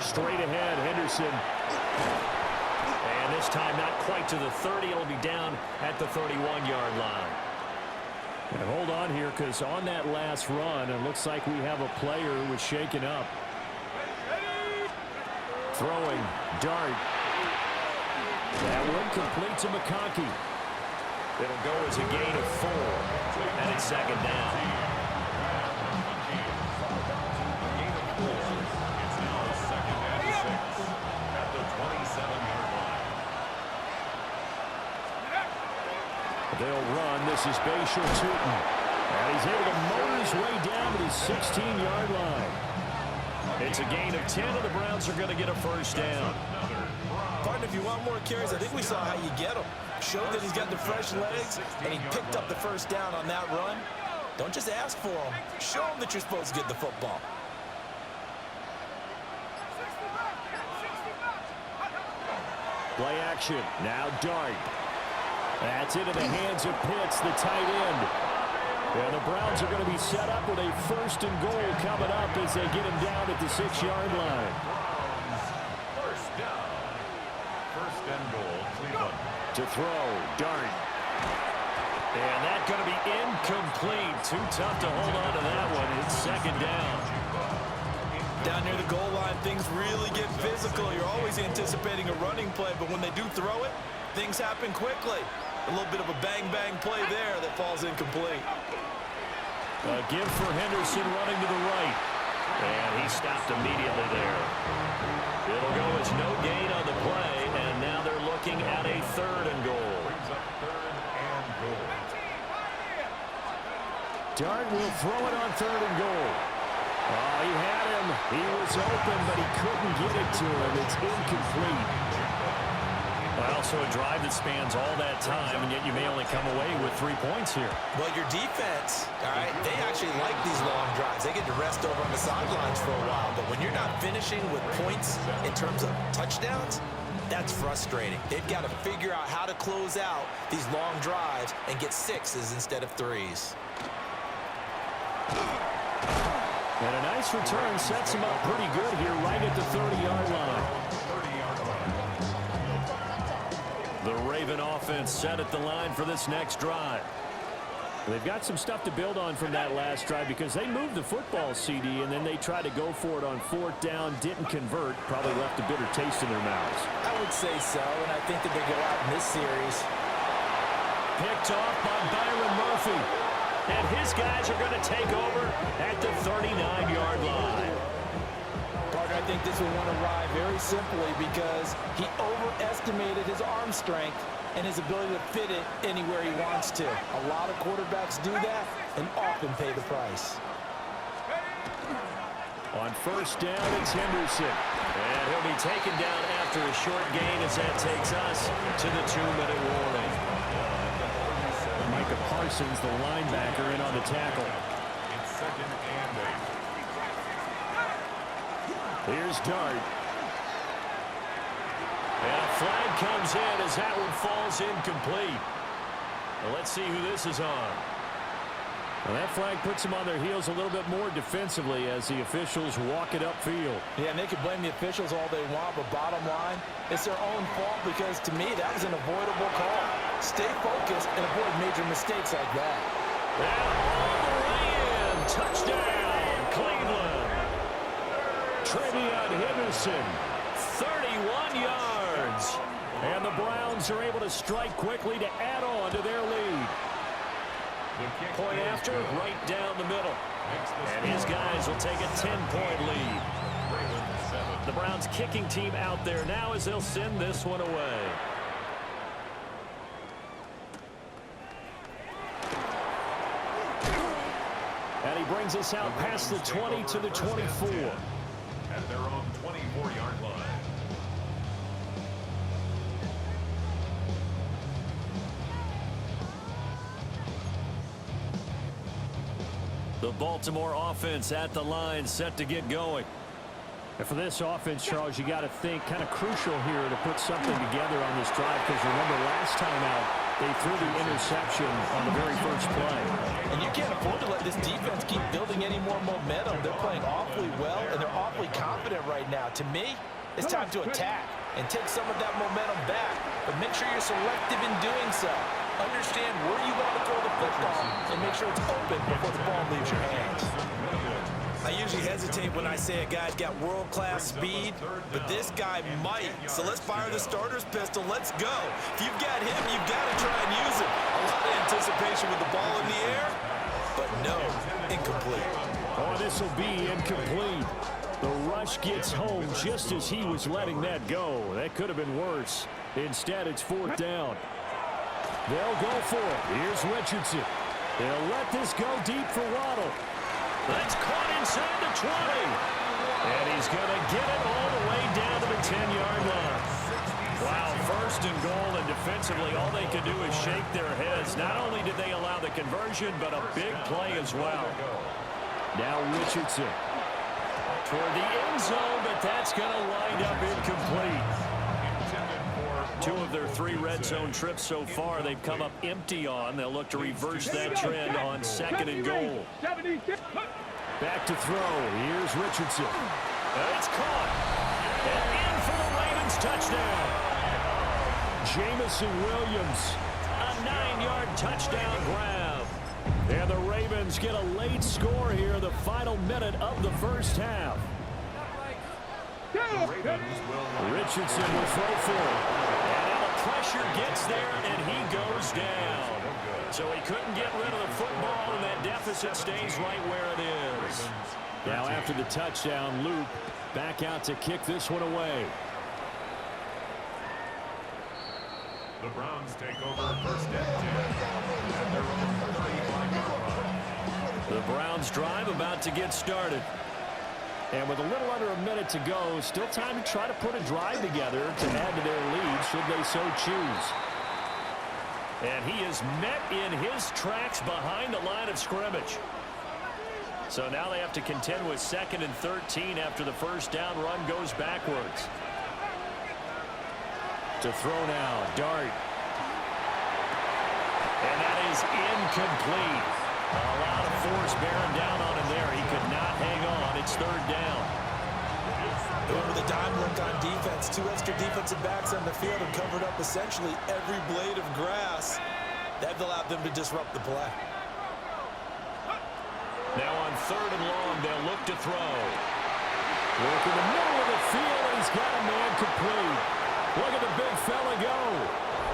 Straight ahead, Henderson. And this time not quite to the 30. It'll be down at the 31-yard line. And hold on here, because on that last run, it looks like we have a player who was shaken up. Throwing, dart. That one complete to McConkey. It'll go as a gain of 4, and it's second down. It's now second and 6 at the 27-yard line. They'll run. This is Bashir Tootin. And he's able to motor his way down to the 16-yard line. It's a gain of 10, and the Browns are going to get a first down. Partner, if you want more carries, I think we saw how you get them. Showed that he's got the fresh legs, and he picked up the first down on that run. Don't just ask for him. Show him that you're supposed to get the football. Play action. Now Dart. That's into the hands of Pitts, the tight end. And the Browns are going to be set up with a first and goal coming up as they get him down at the 6-yard line. First down. First and goal, Cleveland. To throw, Dart. And that's going to be incomplete. Too tough to hold on to that one. It's second down. Down near the goal line, things really get physical. You're always anticipating a running play, but when they do throw it, things happen quickly. A little bit of a bang-bang play there that falls incomplete. A give for Henderson running to the right. And he stopped immediately there. It'll go as no gain on the play, and now they're looking at a third and goal. Brings up third and goal. Dart will throw it on third and goal. Oh, he had him. He was open, but he couldn't get it to him. It's incomplete. Well, also a drive that spans all that time, and yet you may only come away with 3 points here. Well, your defense, all right, they actually like these long drives. They get to rest over on the sidelines for a while, but when you're not finishing with points in terms of touchdowns, that's frustrating. They've got to figure out how to close out these long drives and get 6s instead of 3s. And a nice return sets him up pretty good here right at the 30-yard line. The Raven offense set at the line for this next drive. They've got some stuff to build on from that last drive because they moved the football, CD, and then they tried to go for it on 4th down, didn't convert, probably left a bitter taste in their mouths. I would say so, and I think that they go out in this series. Picked off by Byron Murphy. And his guys are going to take over at the 39-yard line. Partner, I think this will want to ride very simply because he overestimated his arm strength and his ability to fit it anywhere he wants to. A lot of quarterbacks do that and often pay the price. On first down, it's Henderson. And he'll be taken down after a short gain as that takes us to the 2-minute warning. Micah Parsons, the linebacker, in on the tackle. It's second and 8. Here's Dart. And a flag comes in as that one falls incomplete. Well, let's see who this is on. Well, that flag puts them on their heels a little bit more defensively as the officials walk it upfield. Yeah, and they can blame the officials all they want, but bottom line, it's their own fault because, to me, that was an avoidable call. Stay focused and avoid major mistakes like that. And all the way in. Touchdown, Cleveland. Trevion Henderson, 31 yards. And the Browns are able to strike quickly to add on to their lead. Point after, right down the middle. And his guys will take a 10-point lead. The Browns kicking team out there now as they'll send this one away. And he brings us out past the 20 to the 24. At their own 24-yard line. The Baltimore offense at the line, set to get going. And for this offense, Charles, you got to think kind of crucial here to put something together on this drive because remember last time out, They threw the interception on the very first play. And you can't afford to let this defense keep building any more momentum. They're playing awfully well, and they're awfully confident right now. To me, it's time to attack and take some of that momentum back. But make sure you're selective in doing so. Understand where you want to throw the football and make sure it's open before the ball leaves your hands. I usually hesitate when I say a guy's got world-class speed, but this guy might. So let's fire the starter's pistol. Let's go. If you've got him, you've got to try and use him. A lot of anticipation with the ball in the air, but no, incomplete. Oh, this will be incomplete. The rush gets home just as he was letting that go. That could have been worse. Instead, it's fourth down. They'll go for it. Here's Richardson. They'll let this go deep for Waddle. That's caught inside the 20. And he's going to get it all the way down to the 10-yard line. Wow, first and goal, and defensively all they could do is shake their heads. Not only did they allow the conversion, but a big play as well. Now Richardson toward the end zone, but that's going to wind up incomplete. 2 of their 3 red zone trips so far they've come up empty on. They'll look to reverse that trend on second and goal. Back to throw. Here's Richardson. It's caught. And in for the Ravens touchdown. Jamison Williams. A 9-yard touchdown grab. And the Ravens get a late score here in the final minute of the first half. Richardson will throw for it. And now the pressure gets there, and he goes down. So he couldn't get rid of the football, and that deficit stays right where it is. Now after the touchdown, Luke back out to kick this one away. The Browns take over first and 10 at their own 35-yard line. The Browns drive about to get started. And with a little under a minute to go, still time to try to put a drive together to add to their lead should they so choose. And he is met in his tracks behind the line of scrimmage. So now they have to contend with 2nd and 13 after the first down run goes backwards. To throw now, Dart. And that is incomplete. A lot of force bearing down on him there. He could not hang on. It's 3rd down. With the dime look on defense, 2 extra defensive backs on the field and covered up essentially every blade of grass. That allowed them to disrupt the play. Now on 3rd and long, they'll look to throw. Work in the middle of the field, and he's got a man complete. Look at the big fella go.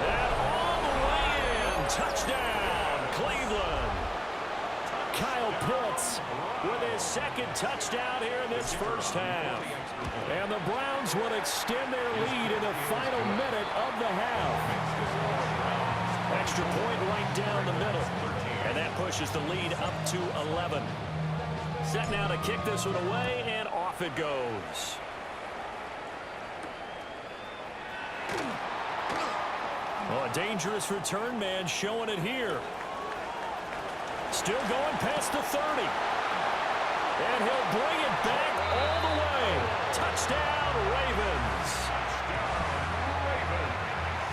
And all the way in. Touchdown, Cleveland. Kyle Pitts with his 2nd touchdown here in this first half. And the Browns will extend their lead in the final minute of the half. Extra point right down the middle. And that pushes the lead up to 11. Set now to kick this one away, and off it goes. Oh, a dangerous return man showing it here. Still going past the 30. And he'll bring it back all the way. Touchdown, Ravens.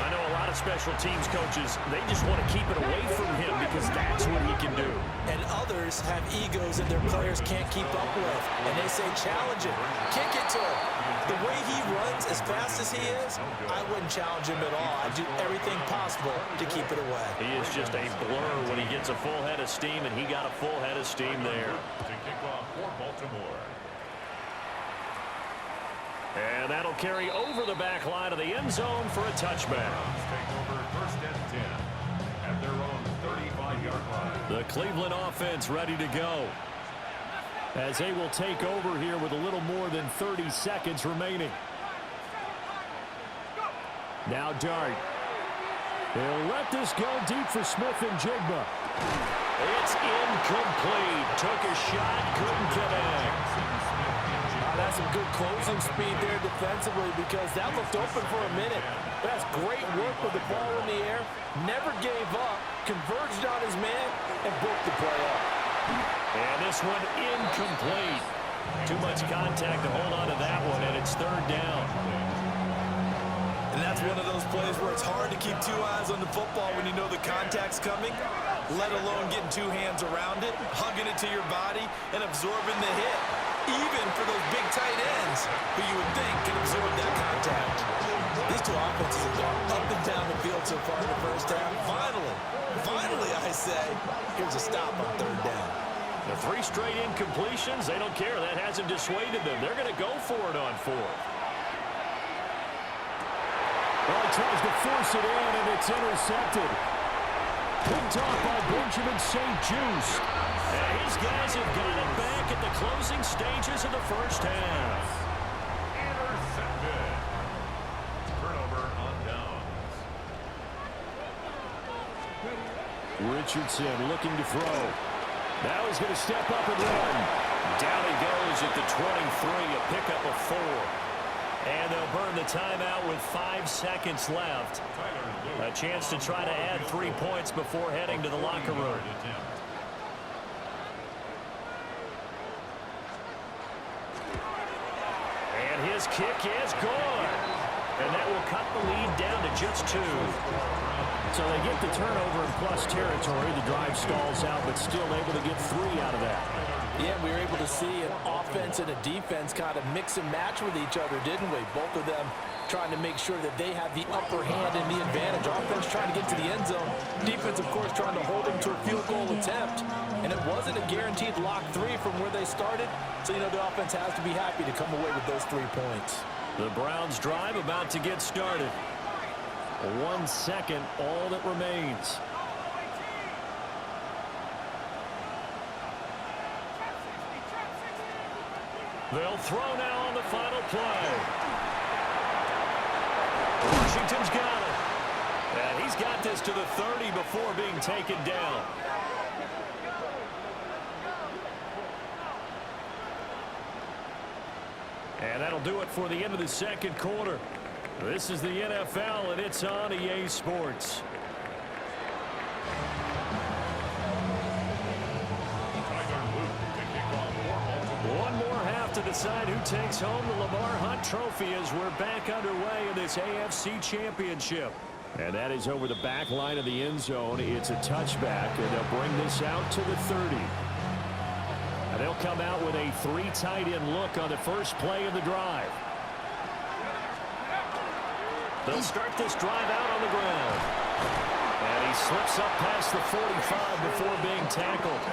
I know a lot of special teams coaches, they just want to keep it away from him because that's what he can do. And others have egos that their players can't keep up with. And they say, challenge it. Kick it to him. The way he runs as fast as he is, I wouldn't challenge him at all. I'd do everything possible to keep it away. He is just a blur when he gets a full head of steam, and he got a full head of steam there. To kick off for Baltimore. And that'll carry over the back line of the end zone for a touchback. Browns take over first and 10 at their own 35-yard line. The Cleveland offense ready to go, as they will take over here with a little more than 30 seconds remaining. Now Dart. They'll let this go deep for Smith and Jigba. It's incomplete. Took a shot, couldn't connect. That's some good closing speed there defensively because that looked open for a minute. That's great work with the ball in the air. Never gave up, converged on his man, and broke the play up. And this one incomplete. Too much contact to hold on to that one, and it's 3rd down. And that's one of those plays where it's hard to keep two eyes on the football when you know the contact's coming, let alone getting two hands around it, hugging it to your body, and absorbing the hit, even for those big tight ends who you would think can absorb that contact. These two offenses have gone up and down the field so far in the first half. Finally, I say, here's a stop on third down. The 3 straight incompletions, they don't care. That hasn't dissuaded them. They're going to go for it on 4th. Well, he tries to force it in, and it's intercepted. Picked off by Benjamin St. Just. And these guys have got it back at the closing stages of the first half. Intercepted. Turnover on downs. Richardson looking to throw. Now he's going to step up and run. Down he goes at the 23, a pickup of 4. And they'll burn the timeout with 5 seconds left. A chance to try to add 3 points before heading to the locker room. And his kick is good. And that will cut the lead down to just 2. So they get the turnover in plus territory. The drive stalls out, but still able to get 3 out of that. Yeah, we were able to see an offense and a defense kind of mix and match with each other, didn't we? Both of them trying to make sure that they have the upper hand and the advantage. Offense trying to get to the end zone. Defense, of course, trying to hold them to a field goal attempt. And it wasn't a guaranteed lock 3 from where they started. So, the offense has to be happy to come away with those 3 points. The Browns drive about to get started. 1 second, all that remains. They'll throw now on the final play. Washington's got it. And he's got this to the 30 before being taken down. And that'll do it for the end of the second quarter. This is the NFL, and it's on EA Sports. One more half to decide who takes home the Lamar Hunt Trophy as we're back underway in this AFC Championship. And that is over the back line of the end zone. It's a touchback, and they'll bring this out to the 30. And they'll come out with a 3 tight end look on the first play of the drive. They'll start this drive out on the ground. And he slips up past the 45 before being tackled.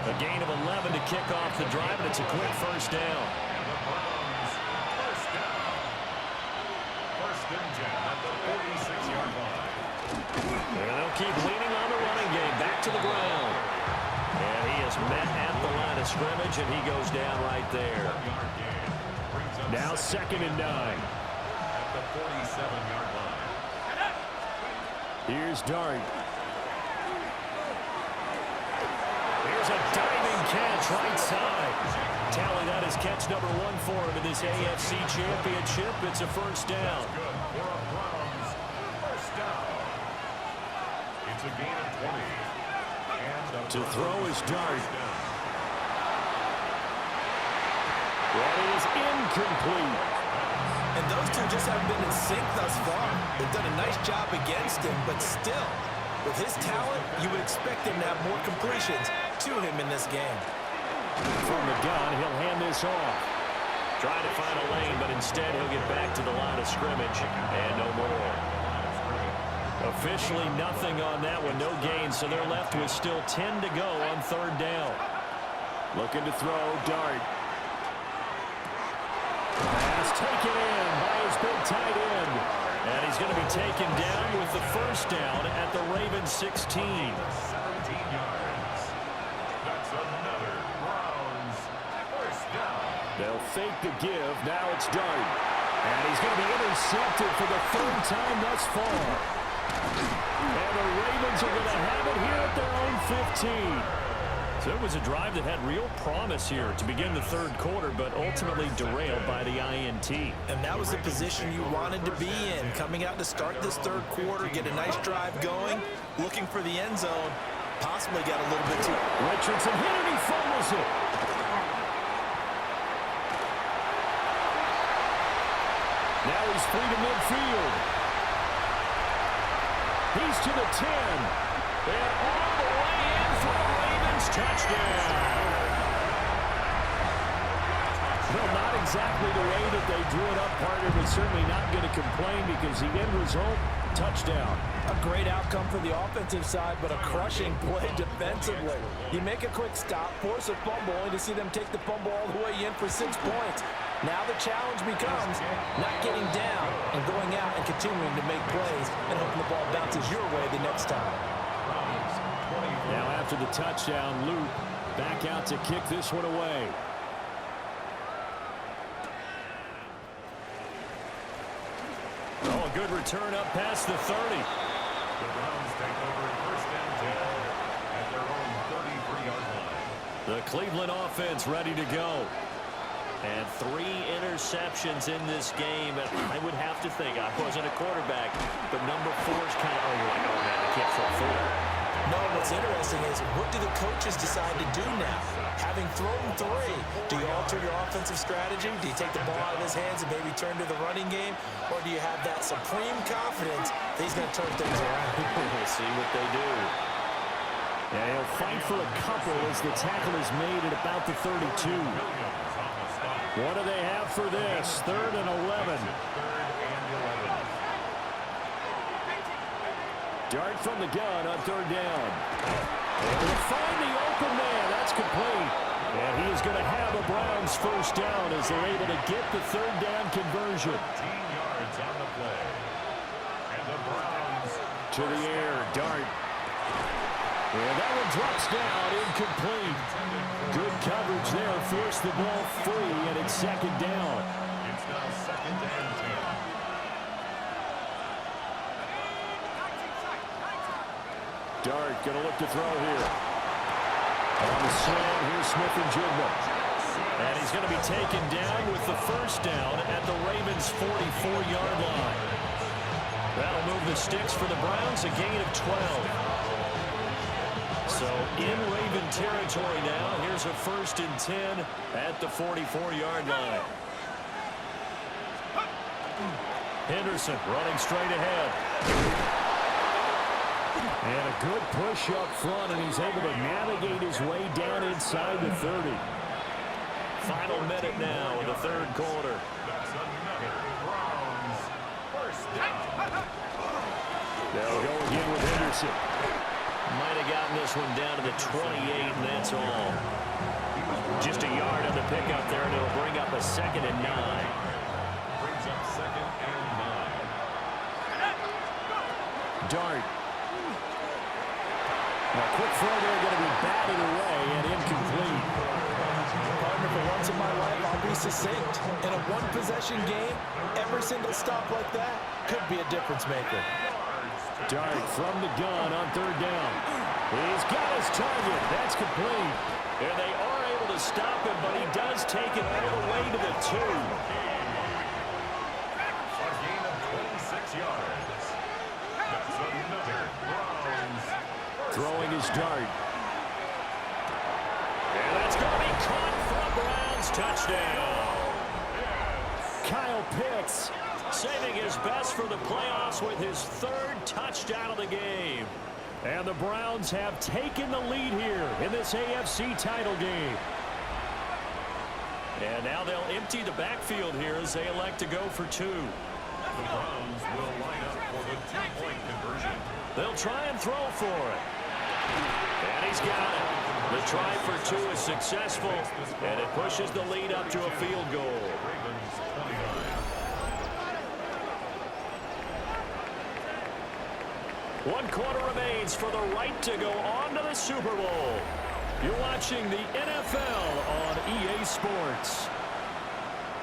A gain of 11 to kick off the drive, and it's a quick first down. And the Browns, first down. First and 10 at the 46-yard line. And they'll keep leaning on the running game. Back to the ground. And he is met at the line of scrimmage, and he goes down right there. Now 2nd and 9. The 47-yard line. Here's Dart. Here's a diving catch right side. Tally that is catch number 1 for him in this AFC Championship. It's a first down. Good for a Browns first down. It's a gain of 20. And To throw is Dart. That is incomplete. And those two just haven't been in sync thus far. They've done a nice job against him, but still, with his talent, you would expect him to have more completions to him in this game. From the gun, he'll hand this off. Trying to find a lane, but instead he'll get back to the line of scrimmage, and no more. Officially nothing on that one, no gain, so they're left with still 10 to go on 3rd down. Looking to throw, Dart. Pass taken in by his big tight end. And he's going to be taken down with the first down at the Ravens 16. 17 yards. That's another Browns first down. They'll fake the give. Now it's Dart. And he's going to be intercepted for the 3rd time thus far. And the Ravens are going to have it here at their own 15. So it was a drive that had real promise here to begin the 3rd quarter, but ultimately derailed by the INT. And that was the position you wanted to be in. Coming out to start this 3rd quarter, get a nice drive going, looking for the end zone, possibly got a little bit too... Richardson hit and he fumbles it. Now he's free to midfield. He's to the 10. And all the way in for a Ravens touchdown. Well, not exactly the way that they drew it up, partner, but certainly not going to complain because the end result, touchdown. A great outcome for the offensive side, but a crushing play defensively. You make a quick stop, force a fumble, only to see them take the fumble all the way in for 6 points. Now the challenge becomes not getting down and going out and continuing to make plays and hoping the ball bounces your way the next time. Now after the touchdown, Luke back out to kick this one away. Oh, a good return up past the 30. The Browns take over first and 10 at their own 33-yard line. The Cleveland offense ready to go. And 3 interceptions in this game. And I would have to think, I wasn't a quarterback, but number 4 is kind of, oh, man, I can't throw 4. No, what's interesting is what do the coaches decide to do now? Having thrown 3, do you alter your offensive strategy? Do you take the ball out of his hands and maybe turn to the running game? Or do you have that supreme confidence that he's going to turn things around? We'll see what they do. Yeah, he'll fight for a couple as the tackle is made at about the 32. What do they have for this? 3rd and 11. Dart from the gun on 3rd down. They'll find the open man. That's complete. And he is going to have a Browns first down as they're able to get the 3rd down conversion. 15 yards on the play. And the Browns to the air, Dart. And that one drops down, incomplete. Good coverage there, forced the ball free, and it's 2nd down. It's now 2nd and 10. Dart going to look to throw here. On the slant, here's Smith and Jigba. And he's going to be taken down with the first down at the Ravens' 44-yard line. That'll move the sticks for the Browns, a gain of 12. So in Raven territory now, here's a 1st and 10 at the 44-yard line. Henderson running straight ahead. And a good push up front, and he's able to navigate his way down inside the 30. Final minute now in the 3rd quarter. That's another Browns first down. They'll go again with Henderson. Might have gotten this one down to the 28, and that's all. Just a yard on the pickup there, and it'll bring up a 2nd and 9. Brings up 2nd and 9. Dart. A quick throw there going to be batted away and incomplete. Partner, for once in my life, I'll be succinct. In a one-possession game, every single stop like that could be a difference maker. Dart from the gun on 3rd down. He's got his target. That's complete. And they are able to stop him, but he does take it all the way to the 2. A gain of 26 yards. That's another Browns. Throwing his Dart. And that's going to be caught for a Browns touchdown. Kyle Pitts Saving his best for the playoffs with his 3rd touchdown of the game. And the Browns have taken the lead here in this AFC title game. And now they'll empty the backfield here as they elect to go for 2. The Browns will line up for the 2-point conversion. They'll try and throw for it. And he's got it. The try for 2 is successful, and it pushes the lead up to a field goal. Ravens 29. 1 quarter remains for the right to go on to the Super Bowl. You're watching the NFL on EA Sports.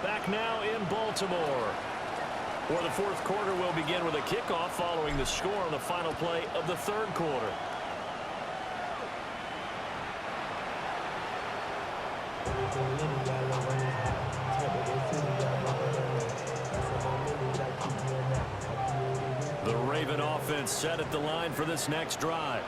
Back now in Baltimore, where the 4th quarter will begin with a kickoff following the score on the final play of the 3rd quarter. The Raven offense set at the line for this next drive.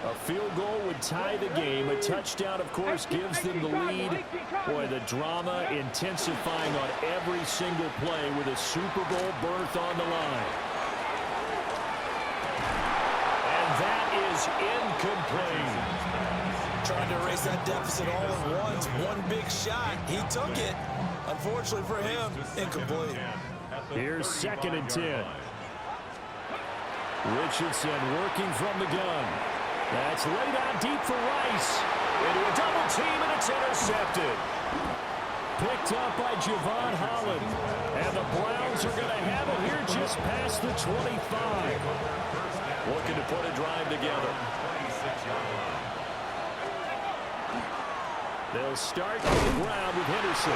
A field goal would tie the game. A touchdown, of course, gives them the lead. Boy, the drama intensifying on every single play with a Super Bowl berth on the line. And that is incomplete. Trying to erase that deficit all at once. One big shot. He took it. Unfortunately for him, incomplete. Here's 2nd and 10. Richardson working from the gun. That's laid out deep for Rice. Into a double team, and it's intercepted. Picked up by Javon Holland. And the Browns are going to have it here just past the 25. Looking to put a drive together. They'll start on the ground with Henderson.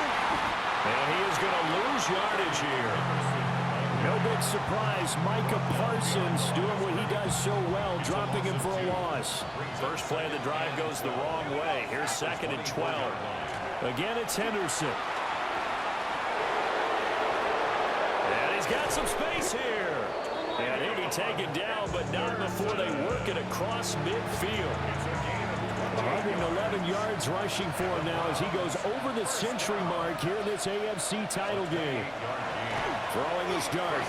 And he is going to lose yardage here. No big surprise. Micah Parsons doing what he does so well, dropping him for a loss. First play of the drive goes the wrong way. Here's 2nd and 12. Again, it's Henderson. And he's got some space here. And he'll be taken down, but not before they work it across midfield. 111 yards rushing for him now as he goes over the century mark here in this AFC title game. Throwing his dart.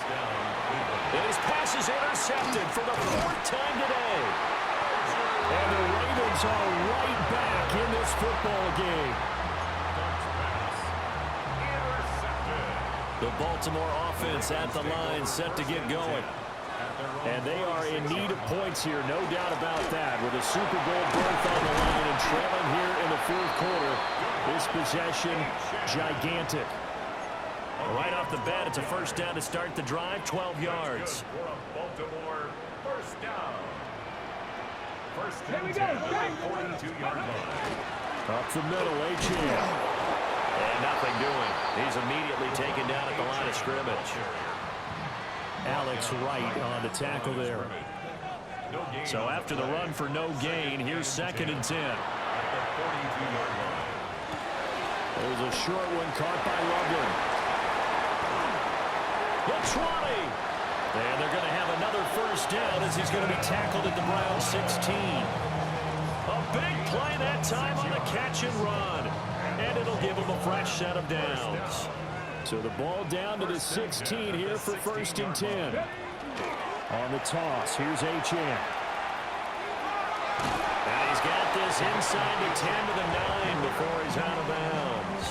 And his pass is intercepted for the 4th time today. And the Ravens are right back in this football game. The Baltimore offense at the line, set to get going. And they are in need of points here, no doubt about that. With a Super Bowl berth on the line and trailing here in the 4th quarter, this possession gigantic. Right off the bat, it's a first down to start the drive, 12 yards. Baltimore, first down. First and 10, 42-yard line. Up the middle, H.M. And nothing doing. He's immediately taken down at the line of scrimmage. Alex Wright on the tackle there. So after the run for no gain, here's 2nd and 10. There's a short one caught by Loveland. The 20. And they're going to have another first down as he's going to be tackled at the Browns 16. A big play that time on the catch and run. And it'll give him a fresh set of downs. So the ball down to the 16 here for 1st and 10. On the toss, here's H.M. And he's got this inside the 10 to the 9 before he's out of bounds.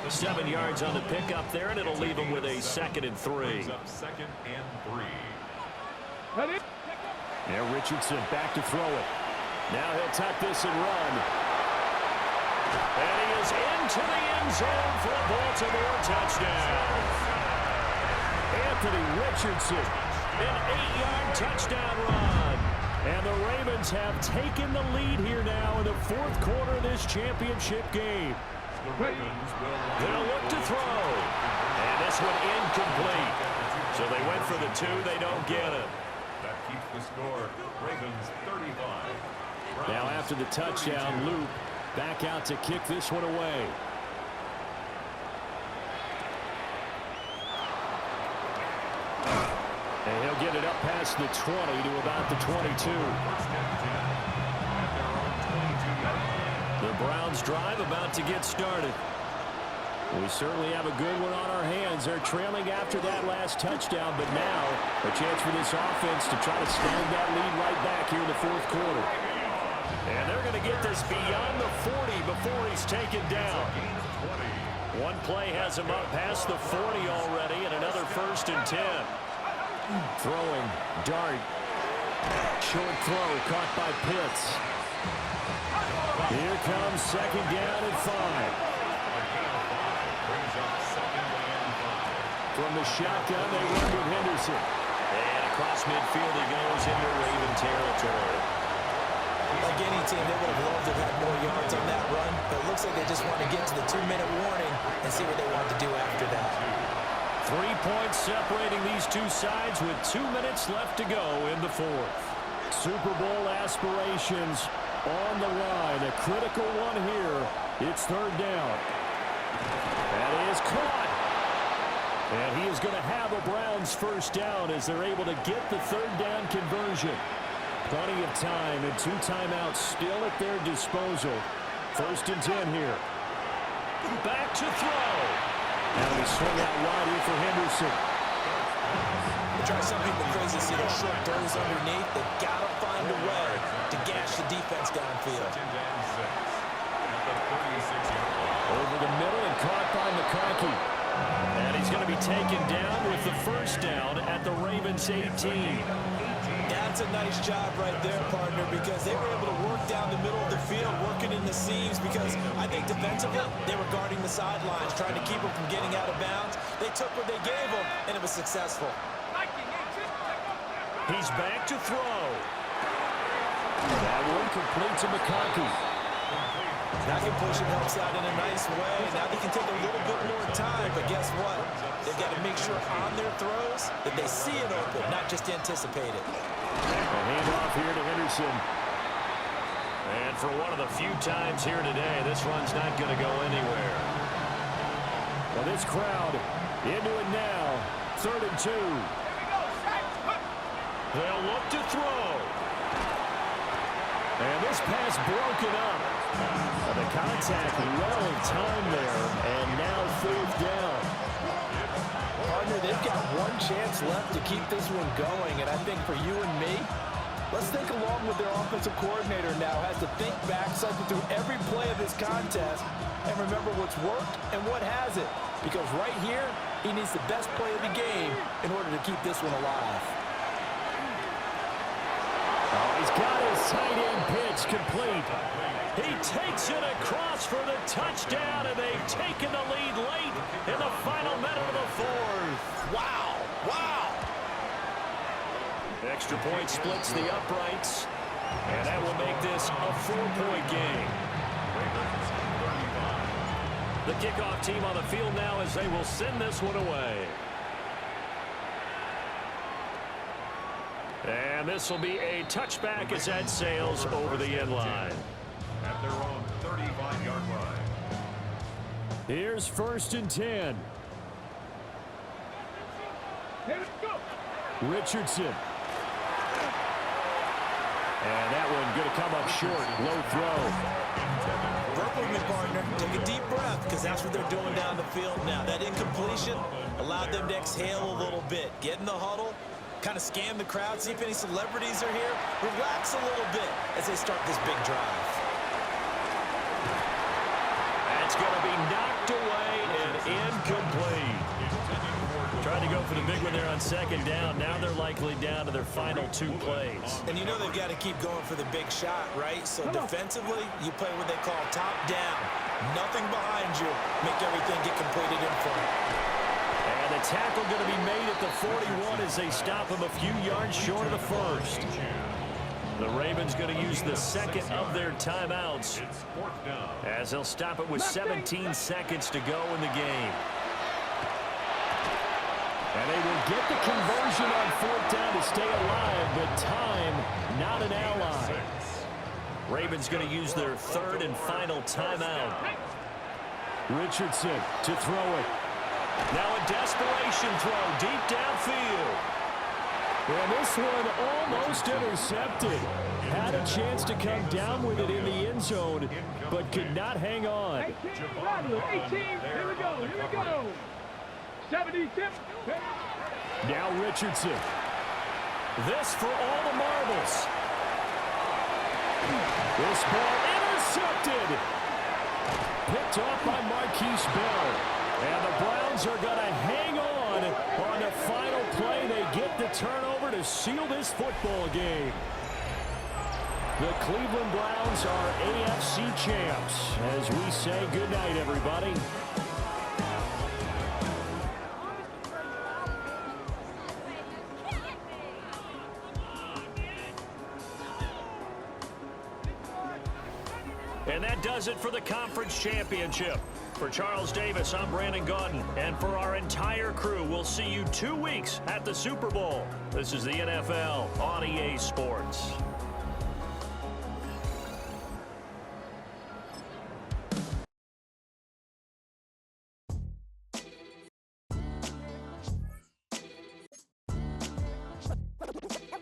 7 yards on the pickup there, and it'll leave him with a 2nd and 3. 2nd and 3. Now Richardson back to throw it. Now he'll tuck this and run. And he is into the end zone for a Baltimore touchdown. Anthony Richardson, an 8-yard touchdown run. And the Ravens have taken the lead here now in the 4th quarter of this championship game. They'll look to throw. And this one incomplete. So they went for the 2. They don't get it. That keeps the score. Ravens 35. Now after the touchdown, Luke back out to kick this one away. And he'll get it up past the 20 to about the 22. The Browns drive about to get started. We certainly have a good one on our hands. They're trailing after that last touchdown, but now a chance for this offense to try to snag that lead right back here in the 4th quarter. And they're going to get this beyond the 40 before he's taken down. One play has him up past the 40 already, and another 1st and 10. Throwing, dart. Short throw caught by Pitts. Here comes 2nd down and 5. From the shotgun, they run with Henderson. And across midfield he goes into Raven territory. Like any team, they would have loved to have had more yards on that run, but it looks like they just want to get to the 2-minute warning and see what they want to do after that. 3 points separating these two sides with 2 minutes left to go in the 4th. Super Bowl aspirations on the line. A critical one here. It's 3rd down. That is caught. And he is going to have a Browns first down as they're able to get the 3rd down conversion. Plenty of time and 2 timeouts still at their disposal. 1st and 10 here. Back to throw. Now he swung out wide here for Henderson. They try some people crazy to see those short throws underneath. They got to find a way to gash the defense downfield. Over the middle and caught by McConkey. And he's going to be taken down with the 1st down at the Ravens 18. That's a nice job right there, partner, because they were able to work down the middle of the field, working in the seams, because I think defensively they were guarding the sidelines, trying to keep them from getting out of bounds. They took what they gave them, and it was successful. He's back to throw. That one complete to McConkey. That completion helps out in a nice way. Now they can take a little bit more time, but guess what? They've got to make sure on their throws that they see it open, not just anticipate it. A handoff here to Henderson. And for one of the few times here today, this run's not going to go anywhere. Well, this crowd into it now. 3rd and 2. They'll look to throw. And this pass broken up. The contact well in time there, and now 4th down. Partner, they've got one chance left to keep this one going, and I think for you and me, let's think along with their offensive coordinator now, has to think back, cycle through every play of this contest, and remember what's worked and what hasn't. Because right here, he needs the best play of the game in order to keep this one alive. Oh, he's got his tight end pitch complete. He takes it across for the touchdown, and they've taken the lead late in the final minute of the 4th. Wow! Wow! Extra point splits the uprights, and that will make this a 4-point game. The kickoff team on the field now as they will send this one away. And this will be a touchback as that sails over the end line. At their own 35-yard line. Here's 1st and 10. Richardson. And that one going to come up short. Low throw. Verbal, my partner. Take a deep breath, because that's what they're doing down the field now. That incompletion allowed them to exhale a little bit. Get in the huddle. Kind of scan the crowd, see if any celebrities are here. Relax a little bit as they start this big drive. That's going to be knocked away and incomplete. Trying to go for the big one there on 2nd down. Now they're likely down to their final 2 plays. And you know they've got to keep going for the big shot, right? So defensively, you play what they call top down. Nothing behind you. Make everything get completed in front. And the tackle going to be made at the 41 as they stop him a few yards short of the 1st. The Ravens going to use the 2nd of their timeouts as they'll stop it with 17 seconds to go in the game. And they will get the conversion on 4th down to stay alive, but time not an ally. Ravens going to use their 3rd and final timeout. Richardson to throw it. Now a desperation throw deep downfield. And this one almost intercepted. Had a chance to come down with it in the end zone, but could not hang on. 18, here we go. 76. Now Richardson. This for all the marbles. This ball intercepted. Picked off by Marquise Bell. And the Browns are going to hang on the final play. They get the turnover to seal this football game. The Cleveland Browns are AFC champs. As we say goodnight, everybody. And that does it for the conference championship. For Charles Davis, I'm Brandon Gaudin. And for our entire crew, we'll see you 2 weeks at the Super Bowl. This is the NFL on EA Sports.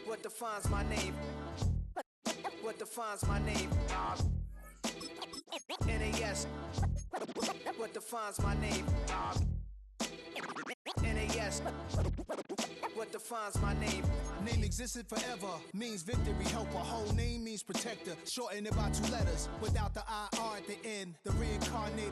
What defines my name? what defines my name. NAS, what defines my name. NAS, what defines my name. Name existed forever, means victory, helper. Whole name means protector. Shorten it by 2 letters, without the IR at the end. The reincarnated